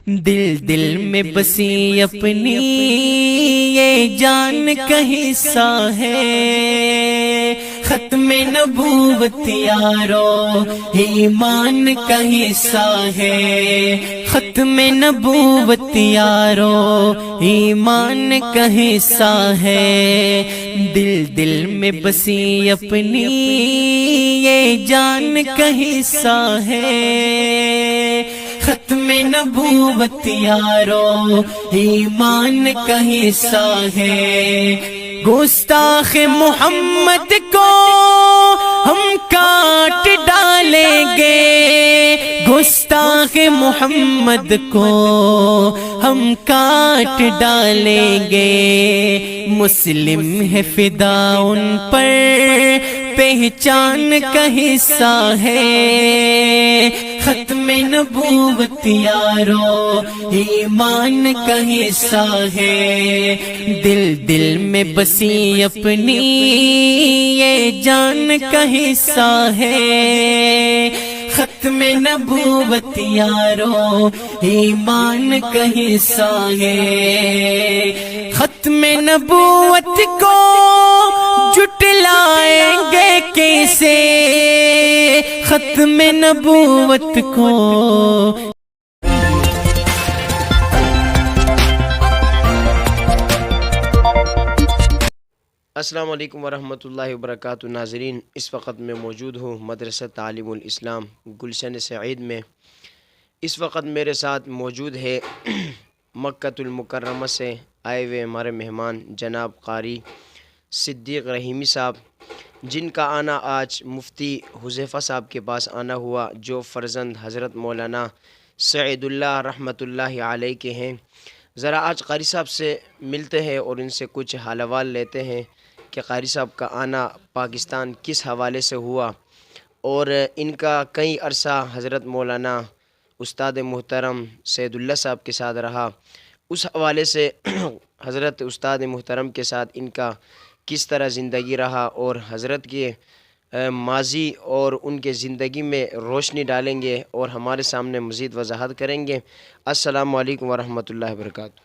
دل دل میں بسی اپنی یہ جان کا حصہ ہے، ختم نبوت یارو ایمان کا حصہ ہے، ختم نبوت یارو ایمان کا حصہ ہے۔ دل دل میں بسی اپنی یہ جان کا حصہ ہے، ختم نبوت یارو ایمان کا حصہ ہے۔ گستاخ محمد کو ہم کاٹ ڈالیں گے، گستاخ محمد کو ہم کاٹ ڈالیں گے۔ مسلم ہے فدا ان پر پہچان کا حصہ ہے، ختم نبوت یارو ایمان کا حصہ ہے۔ دل دل میں بسی اپنی یہ جان کا حصہ ہے، ختم نبوت یارو ایمان کا حصہ ہے۔ ختم نبوت کو جھٹلائیں گے کیسے، ختم نبوت کو۔ السلام علیکم ورحمۃ اللہ وبرکاتہ۔ ناظرین، اس وقت میں موجود ہوں مدرسہ تعلیم الاسلام گلشن سعید میں۔ اس وقت میرے ساتھ موجود ہے مکۃ المکرمہ سے آئے ہوئے ہمارے مہمان جناب قاری صدیق رحیمی صاحب، جن کا آنا آج مفتی حذیفہ صاحب کے پاس آنا ہوا، جو فرزند حضرت مولانا سعید اللہ رحمۃ اللہ علیہ کے ہیں۔ ذرا آج قاری صاحب سے ملتے ہیں اور ان سے کچھ حال احوال لیتے ہیں کہ قاری صاحب کا آنا پاکستان کس حوالے سے ہوا، اور ان کا کئی عرصہ حضرت مولانا استاد محترم سعید اللہ صاحب کے ساتھ رہا، اس حوالے سے حضرت استاد محترم کے ساتھ ان کا کس طرح زندگی رہا، اور حضرت کے ماضی اور ان کے زندگی میں روشنی ڈالیں گے اور ہمارے سامنے مزید وضاحت کریں گے۔ السلام علیکم ورحمۃ اللہ وبرکاتہ۔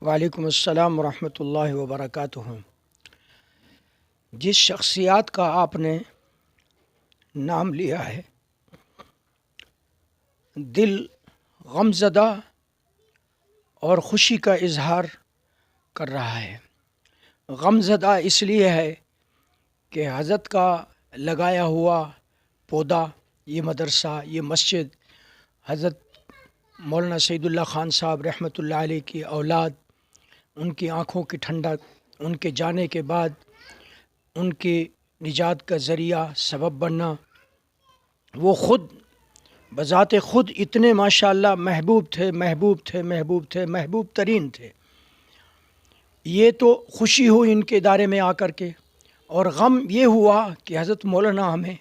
وعلیکم السلام ورحمۃ اللہ وبرکاتہ۔ جس شخصیات کا آپ نے نام لیا ہے، دل غمزدہ اور خوشی کا اظہار کر رہا ہے۔ غمزدہ اس لیے ہے کہ حضرت کا لگایا ہوا پودا، یہ مدرسہ، یہ مسجد، حضرت مولانا سعید اللہ خان صاحب رحمۃ اللہ علیہ کی اولاد، ان کی آنکھوں کی ٹھنڈک، ان کے جانے کے بعد ان کی نجات کا ذریعہ سبب بننا، وہ خود بذات خود اتنے ماشاءاللہ محبوب تھے، محبوب تھے، محبوب تھے، محبوب ترین تھے۔ یہ تو خوشی ہوئی ان کے ادارے میں آ کر کے، اور غم یہ ہوا کہ حضرت مولانا ہمیں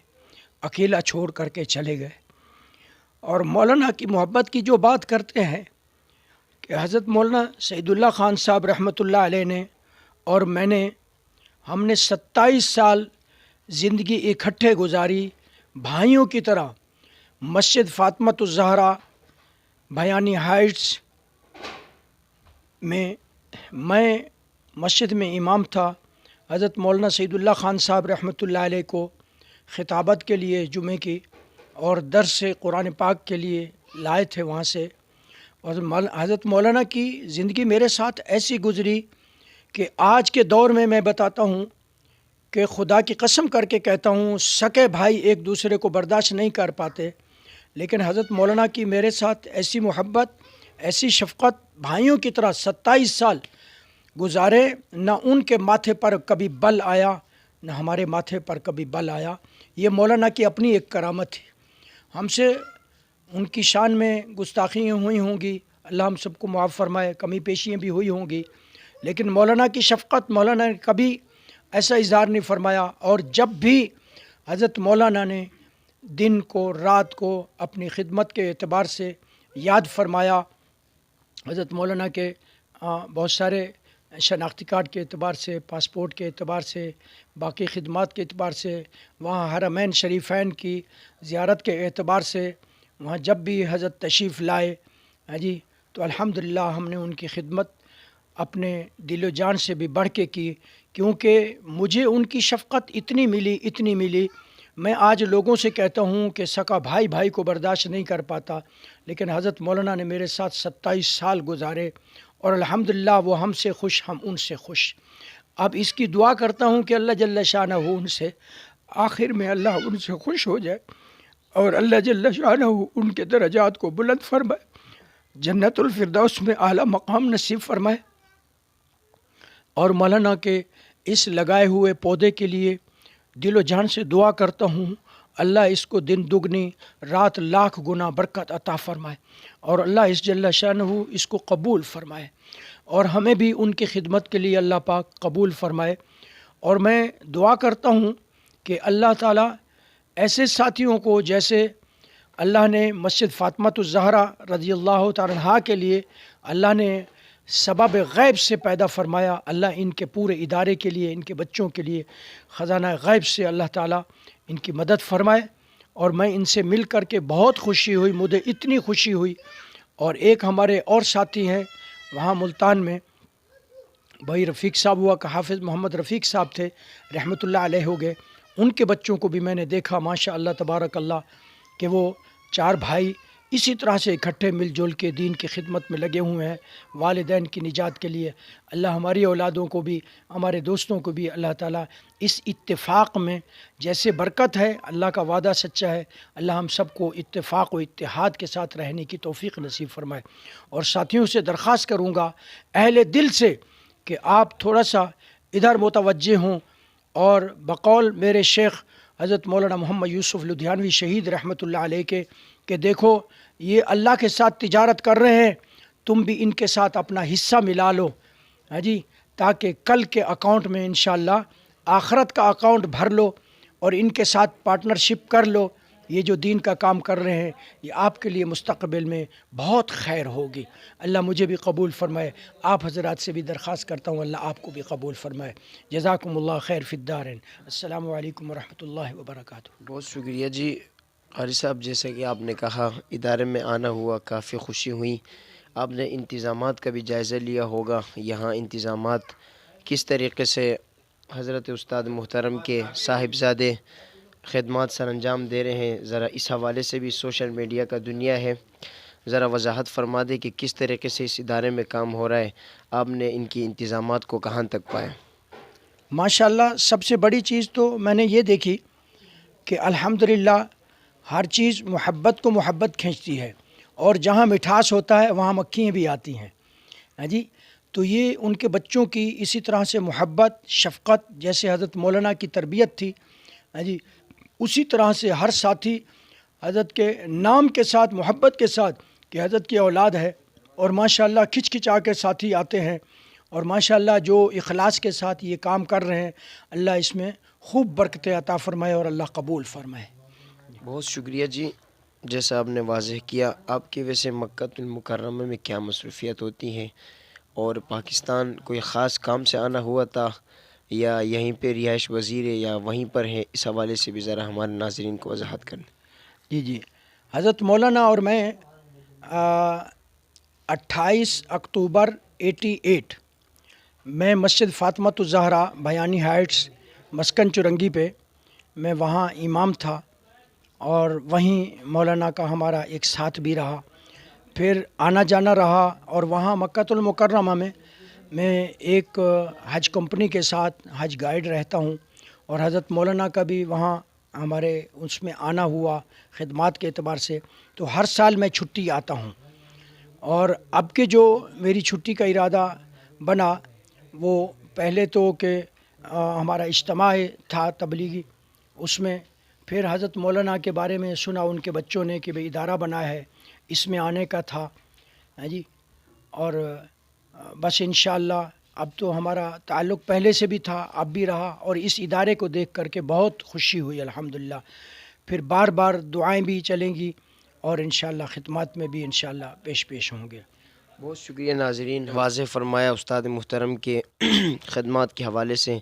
اکیلا چھوڑ کر کے چلے گئے۔ اور مولانا کی محبت کی جو بات کرتے ہیں کہ حضرت مولانا سعید اللہ خان صاحب رحمۃ اللہ علیہ نے اور میں نے، ہم نے 27 سال زندگی اکٹھے گزاری بھائیوں کی طرح۔ مسجد فاطمۃ الزہرا بھیانی ہائٹس میں میں مسجد میں امام تھا۔ حضرت مولانا سعید اللہ خان صاحب رحمۃ اللہ علیہ کو خطابت کے لیے جمعے کی اور درس قرآن پاک کے لیے لائے تھے وہاں سے۔ اور حضرت مولانا کی زندگی میرے ساتھ ایسی گزری کہ آج کے دور میں بتاتا ہوں کہ خدا کی قسم کر کے کہتا ہوں، سکے بھائی ایک دوسرے کو برداشت نہیں کر پاتے، لیکن حضرت مولانا کی میرے ساتھ ایسی محبت، ایسی شفقت، بھائیوں کی طرح 27 سال گزارے، نہ ان کے ماتھے پر کبھی بل آیا، نہ ہمارے ماتھے پر کبھی بل آیا۔ یہ مولانا کی اپنی ایک کرامت تھی۔ ہم سے ان کی شان میں گستاخیاں ہوئی ہوں گی، اللہ ہم سب کو معاف فرمائے، کمی پیشیاں بھی ہوئی ہوں گی، لیکن مولانا کی شفقت، مولانا نے کبھی ایسا اظہار نہیں فرمایا۔ اور جب بھی حضرت مولانا نے دن کو، رات کو اپنی خدمت کے اعتبار سے یاد فرمایا، حضرت مولانا کے بہت سارے شناختی کارڈ کے اعتبار سے، پاسپورٹ کے اعتبار سے، باقی خدمات کے اعتبار سے، وہاں حرمین شریفین کی زیارت کے اعتبار سے، وہاں جب بھی حضرت تشریف لائے ہاں جی، تو الحمدللہ ہم نے ان کی خدمت اپنے دل و جان سے بھی بڑھ کے کی، کیونکہ مجھے ان کی شفقت اتنی ملی، میں آج لوگوں سے کہتا ہوں کہ سکا بھائی بھائی کو برداشت نہیں کر پاتا، لیکن حضرت مولانا نے میرے ساتھ 27 سال گزارے اور الحمدللہ وہ ہم سے خوش، ہم ان سے خوش۔ اب اس کی دعا کرتا ہوں کہ اللہ جل شانہ ان سے آخر میں اللہ ان سے خوش ہو جائے اور اللہ جل شانہ ان کے درجات کو بلند فرمائے، جنت الفردوس میں اعلیٰ مقام نصیب فرمائے، اور مولانا کے اس لگائے ہوئے پودے کے لیے دل و جان سے دعا کرتا ہوں اللہ اس کو دن دگنی رات لاکھ گنا برکت عطا فرمائے، اور اللہ اس جل شانہ اس کو قبول فرمائے، اور ہمیں بھی ان کی خدمت کے لیے اللہ پاک قبول فرمائے۔ اور میں دعا کرتا ہوں کہ اللہ تعالیٰ ایسے ساتھیوں کو، جیسے اللہ نے مسجد فاطمۃ الزہرا رضی اللہ تعالیٰ عنہا کے لیے اللہ نے سبب غیب سے پیدا فرمایا، اللہ ان کے پورے ادارے کے لیے، ان کے بچوں کے لیے خزانہ غیب سے اللہ تعالیٰ ان کی مدد فرمائے۔ اور میں ان سے مل کر کے بہت خوشی ہوئی، مجھے اتنی خوشی ہوئی۔ اور ایک ہمارے اور ساتھی ہیں وہاں ملتان میں، بھائی رفیق صاحب ہوا کہ حافظ محمد رفیق صاحب تھے، رحمۃ اللہ علیہ ہو گئے، ان کے بچوں کو بھی میں نے دیکھا ماشاء اللہ تبارک اللہ کہ وہ 4 بھائی اسی طرح سے اکٹھے مل جل کے دین کی خدمت میں لگے ہوئے ہیں والدین کی نجات کے لیے۔ اللہ ہماری اولادوں کو بھی، ہمارے دوستوں کو بھی اللہ تعالیٰ اس اتفاق میں جیسے برکت ہے، اللہ کا وعدہ سچا ہے، اللہ ہم سب کو اتفاق و اتحاد کے ساتھ رہنے کی توفیق نصیب فرمائے۔ اور ساتھیوں سے درخواست کروں گا اہل دل سے کہ آپ تھوڑا سا ادھر متوجہ ہوں، اور بقول میرے شیخ حضرت مولانا محمد یوسف لدھیانوی شہید رحمۃ اللہ علیہ کے کہ دیکھو یہ اللہ کے ساتھ تجارت کر رہے ہیں، تم بھی ان کے ساتھ اپنا حصہ ملا لو، ہاں جی، تاکہ کل کے اکاؤنٹ میں انشاءاللہ آخرت کا اکاؤنٹ بھر لو، اور ان کے ساتھ پارٹنرشپ کر لو۔ یہ جو دین کا کام کر رہے ہیں یہ آپ کے لیے مستقبل میں بہت خیر ہوگی۔ اللہ مجھے بھی قبول فرمائے، آپ حضرات سے بھی درخواست کرتا ہوں اللہ آپ کو بھی قبول فرمائے۔ جزاکم اللہ خیر فی الدارین۔ السلام علیکم ورحمۃ اللہ وبرکاتہ۔ بہت شکریہ جی قاری صاحب، جیسا کہ آپ نے کہا ادارے میں آنا ہوا، کافی خوشی ہوئی۔ آپ نے انتظامات کا بھی جائزہ لیا ہوگا، یہاں انتظامات کس طریقے سے حضرت استاد محترم کے صاحبزادے خدمات سر انجام دے رہے ہیں، ذرا اس حوالے سے بھی سوشل میڈیا کا دنیا ہے، ذرا وضاحت فرما دے کہ کس طریقے سے اس ادارے میں کام ہو رہا ہے، آپ نے ان کی انتظامات کو کہاں تک پایا؟ ماشاءاللہ سب سے بڑی چیز تو میں نے یہ دیکھی کہ الحمدللہ ہر چیز محبت کو محبت کھینچتی ہے، اور جہاں مٹھاس ہوتا ہے وہاں مکھیاں بھی آتی ہیں، ہاں جی۔ تو یہ ان کے بچوں کی اسی طرح سے محبت شفقت، جیسے حضرت مولانا کی تربیت تھی، ہاں جی، اسی طرح سے ہر ساتھی حضرت کے نام کے ساتھ محبت کے ساتھ کہ حضرت کی اولاد ہے، اور ماشاءاللہ کھچا کے ساتھی آتے ہیں، اور ماشاءاللہ جو اخلاص کے ساتھ یہ کام کر رہے ہیں اللہ اس میں خوب برکت عطا فرمائے اور اللہ قبول فرمائے۔ بہت شکریہ جی، جیسا آپ نے واضح کیا، آپ کی ویسے مکہ المکرمہ میں کیا مصروفیت ہوتی ہیں، اور پاکستان کوئی خاص کام سے آنا ہوا تھا یا یہیں پہ رہائش وزیر ہے یا وہیں پر ہے، اس حوالے سے بھی ذرا ہمارے ناظرین کو وضاحت کریں۔ جی حضرت مولانا اور میں 28 اکتوبر 88 میں مسجد فاطمۃ الزہرا بیانی ہائٹس مسکن چرنگی پہ میں وہاں امام تھا، اور وہیں مولانا کا ہمارا ایک ساتھ بھی رہا، پھر آنا جانا رہا، اور وہاں مکہ المکرمہ میں ایک حج کمپنی کے ساتھ حج گائیڈ رہتا ہوں، اور حضرت مولانا کا بھی وہاں ہمارے اس میں آنا ہوا خدمات کے اعتبار سے، تو ہر سال میں چھٹی آتا ہوں۔ اور اب کے جو میری چھٹی کا ارادہ بنا وہ پہلے تو کہ ہمارا اجتماع تھا تبلیغی، اس میں پھر حضرت مولانا کے بارے میں سنا ان کے بچوں نے کہ بھئی ادارہ بنا ہے، اس میں آنے کا تھا، ہاں جی۔ اور بس انشاءاللہ اب تو ہمارا تعلق پہلے سے بھی تھا، اب بھی رہا، اور اس ادارے کو دیکھ کر کے بہت خوشی ہوئی الحمدللہ۔ پھر بار بار دعائیں بھی چلیں گی، اور انشاءاللہ خدمات میں بھی انشاءاللہ پیش ہوں گے۔ بہت شکریہ ناظرین، واضح فرمایا استاد محترم کے خدمات کے حوالے سے۔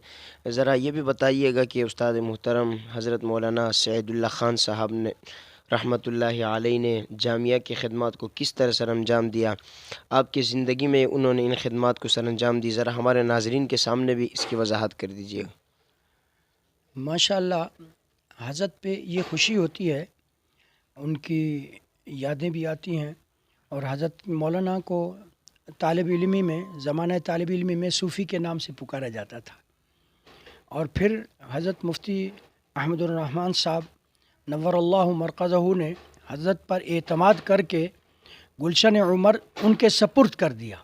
ذرا یہ بھی بتائیے گا کہ استاد محترم حضرت مولانا سعید اللہ خان صاحب نے رحمۃ اللہ علیہ نے جامعہ کی خدمات کو کس طرح سر انجام دیا، آپ کی زندگی میں انہوں نے ان خدمات کو سر انجام دی، ذرا ہمارے ناظرین کے سامنے بھی اس کی وضاحت کر دیجیے. ماشاء اللہ حضرت پہ یہ خوشی ہوتی ہے، ان کی یادیں بھی آتی ہیں. اور حضرت مولانا کو طالب علمی میں، زمانہ طالب علمی میں صوفی کے نام سے پکارا جاتا تھا. اور پھر حضرت مفتی احمد الرحمن صاحب نور اللہ مرکزہ نے حضرت پر اعتماد کر کے گلشن عمر ان کے سپرد کر دیا.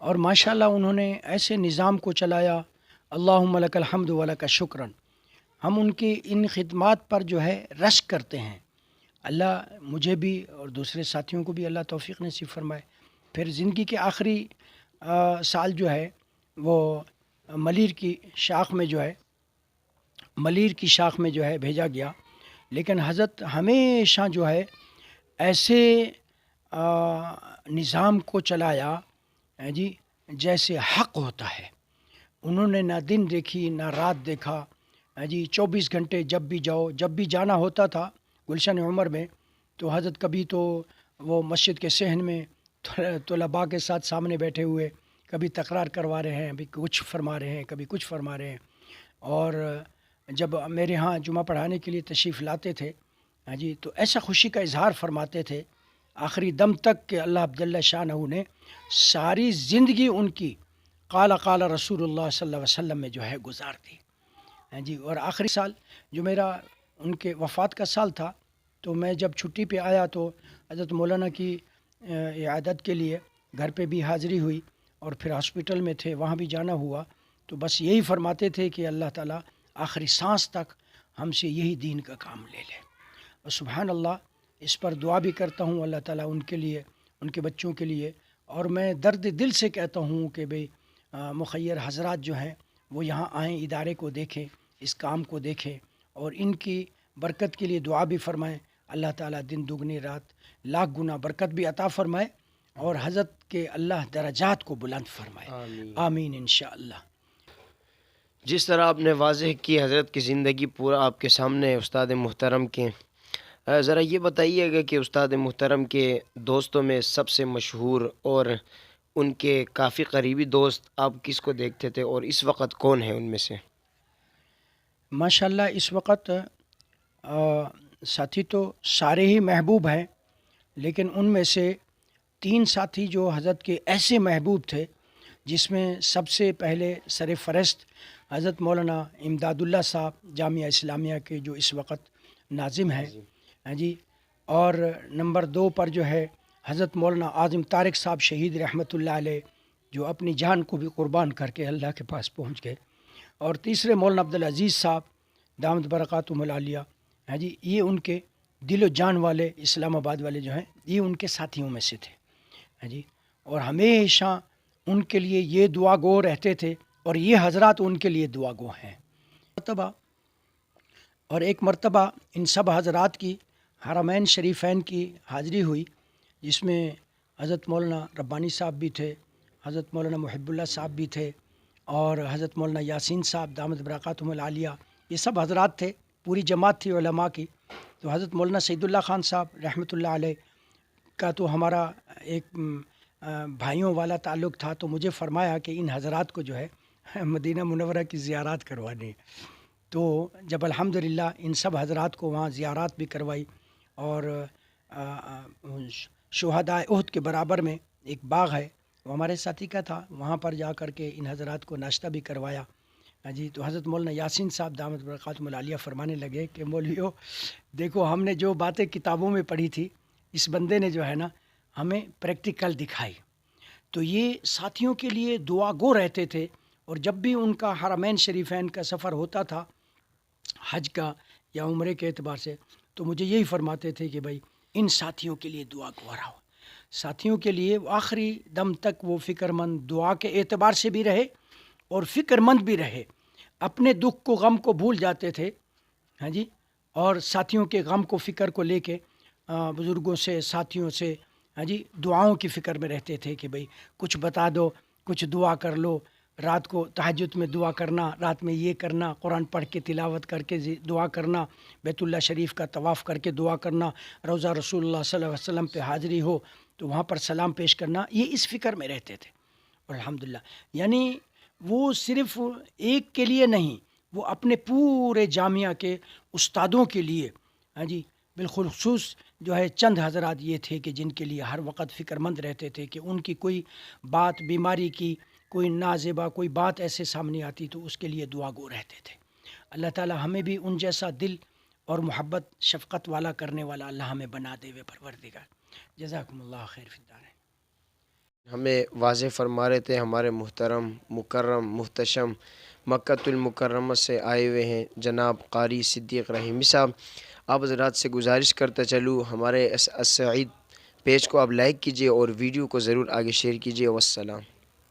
اور ماشاءاللہ انہوں نے ایسے نظام کو چلایا، اللہم لک الحمد و لک شکرن. ہم ان کی ان خدمات پر جو ہے رشک کرتے ہیں. اللہ مجھے بھی اور دوسرے ساتھیوں کو بھی اللہ توفیق نصیب فرمائے. پھر زندگی کے آخری سال جو ہے وہ ملیر کی شاخ میں جو ہے بھیجا گیا. لیکن حضرت ہمیشہ جو ہے ایسے نظام کو چلایا جی جیسے حق ہوتا ہے. انہوں نے نہ دن دیکھی نہ رات دیکھا جی. 24 گھنٹے جب بھی جاؤ، جب بھی جانا ہوتا تھا گلشن عمر میں تو حضرت کبھی تو وہ مسجد کے صحن میں طلباء کے ساتھ سامنے بیٹھے ہوئے، کبھی تقرار کروا رہے ہیں، کبھی کچھ فرما رہے ہیں، کبھی کچھ فرما رہے ہیں. اور جب میرے ہاں جمعہ پڑھانے کے لیے تشریف لاتے تھے جی تو ایسا خوشی کا اظہار فرماتے تھے آخری دم تک کہ اللہ جل شانہ نے ساری زندگی ان کی قال قال رسول اللہ صلی اللہ علیہ وسلم میں جو ہے گزار دی جی. اور آخری سال جو میرا ان کے وفات کا سال تھا تو میں جب چھٹی پہ آیا تو حضرت مولانا کی عیادت کے لیے گھر پہ بھی حاضری ہوئی اور پھر ہاسپٹل میں تھے وہاں بھی جانا ہوا. تو بس یہی فرماتے تھے کہ اللہ تعالیٰ آخری سانس تک ہم سے یہی دین کا کام لے لے. اور سبحان اللہ اس پر دعا بھی کرتا ہوں اللہ تعالیٰ ان کے لیے، ان کے بچوں کے لیے. اور میں درد دل سے کہتا ہوں کہ بھئی مخیر حضرات جو ہیں وہ یہاں آئیں، ادارے کو دیکھیں، اس کام کو دیکھیں اور ان کی برکت کے لیے دعا بھی فرمائیں. اللہ تعالیٰ دن دگنی رات لاکھ گنا برکت بھی عطا فرمائے اور حضرت کے اللہ درجات کو بلند فرمائے. آمین انشاءاللہ. جس طرح آپ نے واضح کی حضرت کی زندگی پورا آپ کے سامنے استاد محترم کے، ذرا یہ بتائیے گا کہ استاد محترم کے دوستوں میں سب سے مشہور اور ان کے کافی قریبی دوست آپ کس کو دیکھتے تھے اور اس وقت کون ہیں ان میں سے؟ ماشاءاللہ اس وقت ساتھی تو سارے ہی محبوب ہیں، لیکن ان میں سے 3 ساتھی جو حضرت کے ایسے محبوب تھے جس میں سب سے پہلے سر فہرست حضرت مولانا امداد اللہ صاحب جامعہ اسلامیہ کے جو اس وقت ناظم ہیں جی. اور نمبر 2 پر جو ہے حضرت مولانا اعظم طارق صاحب شہید رحمۃ اللہ علیہ جو اپنی جان کو بھی قربان کر کے اللہ کے پاس پہنچ گئے. اور تیسرے مولانا عبدالعزیز صاحب دامت برکاتہم العالیہ جی. یہ ان کے دل و جان والے اسلام آباد والے جو ہیں یہ ان کے ساتھیوں میں سے تھے جی. اور ہمیشہ ان کے لیے یہ دعا گو رہتے تھے اور یہ حضرات ان کے لیے دعا گو ہیں. ایک مرتبہ ان سب حضرات کی حرمین شریفین کی حاضری ہوئی جس میں حضرت مولانا ربانی صاحب بھی تھے، حضرت مولانا محب اللہ صاحب بھی تھے اور حضرت مولانا یاسین صاحب دامت برکاتہم العالیہ. یہ سب حضرات تھے، پوری جماعت تھی علماء کی. تو حضرت مولانا سعید اللہ خان صاحب رحمۃ اللہ علیہ کا تو ہمارا ایک بھائیوں والا تعلق تھا، تو مجھے فرمایا کہ ان حضرات کو جو ہے مدینہ منورہ کی زیارات کروانی ہے. تو جب الحمدللہ ان سب حضرات کو وہاں زیارات بھی کروائی اور شہدائے احد کے برابر میں ایک باغ ہے وہ ہمارے ساتھی کا تھا، وہاں پر جا کر کے ان حضرات کو ناشتہ بھی کروایا جی. تو حضرت مولانا یاسین صاحب دامت برکاتہم العالیہ فرمانے لگے کہ مولویو دیکھو ہم نے جو باتیں کتابوں میں پڑھی تھی اس بندے نے جو ہے نا ہمیں پریکٹیکل دکھائی. تو یہ ساتھیوں کے لیے دعا گو رہتے تھے اور جب بھی ان کا حرمین شریفین کا سفر ہوتا تھا حج کا یا عمرے کے اعتبار سے تو مجھے یہی فرماتے تھے کہ بھائی ان ساتھیوں کے لیے دعا گو رہو. ساتھیوں کے لیے آخری دم تک وہ فکر مند دعا کے اعتبار سے بھی رہے اور فکر مند بھی رہے. اپنے دکھ کو غم کو بھول جاتے تھے ہاں جی، اور ساتھیوں کے غم کو فکر کو لے کے بزرگوں سے ساتھیوں سے ہاں جی دعاؤں کی فکر میں رہتے تھے کہ بھئی کچھ بتا دو، کچھ دعا کر لو. رات کو تہجد میں دعا کرنا، رات میں یہ کرنا، قرآن پڑھ کے تلاوت کر کے دعا کرنا، بیت اللہ شریف کا طواف کر کے دعا کرنا، روضہ رسول اللہ صلی اللہ علیہ وسلم پہ حاضری ہو تو وہاں پر سلام پیش کرنا، یہ اس فکر میں رہتے تھے. اور الحمدللہ یعنی وہ صرف ایک کے لیے نہیں، وہ اپنے پورے جامعہ کے استادوں کے لیے، ہاں جی، بالخصوص جو ہے چند حضرات یہ تھے کہ جن کے لیے ہر وقت فکر مند رہتے تھے کہ ان کی کوئی بات، بیماری کی کوئی نازیبا کوئی بات ایسے سامنے آتی تو اس کے لیے دعا گو رہتے تھے. اللہ تعالی ہمیں بھی ان جیسا دل اور محبت شفقت والا کرنے والا اللہ ہمیں بنا دے وے پروردگار. جزاکم اللہ خیر فی الدارین. ہمیں واضح فرما رہے تھے ہمارے محترم مکرم محتشم مکۃ المکرمہ سے آئے ہوئے ہیں جناب قاری صدیق رحیمی صاحب. آپ حضرات سے گزارش کرتا چلوں ہمارے السعید پیج کو آپ لائک کیجئے اور ویڈیو کو ضرور آگے شیئر کیجئے. والسلام.